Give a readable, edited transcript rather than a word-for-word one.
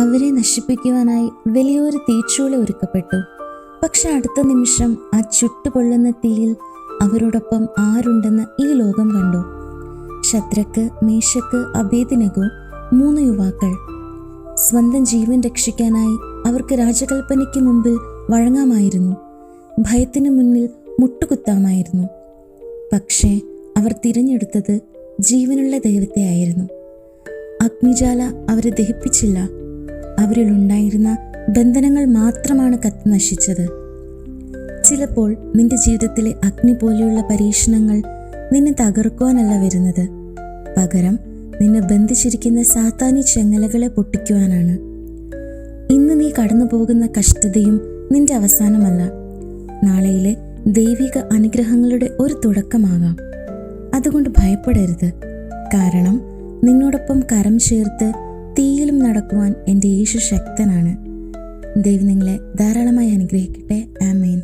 അവരെ നശിപ്പിക്കുവാനായി വലിയൊരു തീച്ചൂള ഒരുക്കപ്പെട്ടു. പക്ഷെ അടുത്ത നിമിഷം ആ ചുട്ടുപൊള്ളുന്ന തീയിൽ അവരോടൊപ്പം ആരുണ്ടെന്ന് ഈ ലോകം കണ്ടു. ശദ്രക്ക്, മേശക്ക്, അബേദ്നെഗോ, 3 യുവാക്കൾ. സ്വന്തം ജീവൻ രക്ഷിക്കാനായി അവർക്ക് രാജകൽപ്പനയ്ക്ക് മുമ്പിൽ വഴങ്ങാമായിരുന്നു, ഭയത്തിന് മുന്നിൽ മുട്ടുകുത്താമായിരുന്നു. പക്ഷേ അവർ തിരഞ്ഞെടുത്തത് ജീവനുള്ള ദൈവത്തെ ആയിരുന്നു. അഗ്നിജ്വാല അവരെ ദഹിപ്പിച്ചില്ല. അവരിലുണ്ടായിരുന്ന ബന്ധനങ്ങൾ മാത്രമാണ് കത്തി നശിച്ചത്. ചിലപ്പോൾ നിന്റെ ജീവിതത്തിലെ അഗ്നി പോലെയുള്ള പരീക്ഷണങ്ങൾ നിന്നെ തകർക്കുവാനല്ല വരുന്നത്, പകരം നിന്നെ ബന്ധിച്ചിരിക്കുന്ന സാത്താന്യ ചെങ്ങലകളെ പൊട്ടിക്കുവാനാണ്. ഇന്ന് നീ കടന്നു പോകുന്ന കഷ്ടതയും നിന്റെ അവസാനമല്ല, നാളെയിലെ ദൈവിക അനുഗ്രഹങ്ങളുടെ ഒരു തുടക്കമാകാം. അതുകൊണ്ട് ഭയപ്പെടരുത്, കാരണം നിന്നോടൊപ്പം കരം ചേർത്ത് തീയിലും നടക്കുവാൻ എൻ്റെ യേശു ശക്തനാണ്. ദൈവം നിങ്ങളെ ധാരാളമായി അനുഗ്രഹിക്കട്ടെ. ആമേൻ.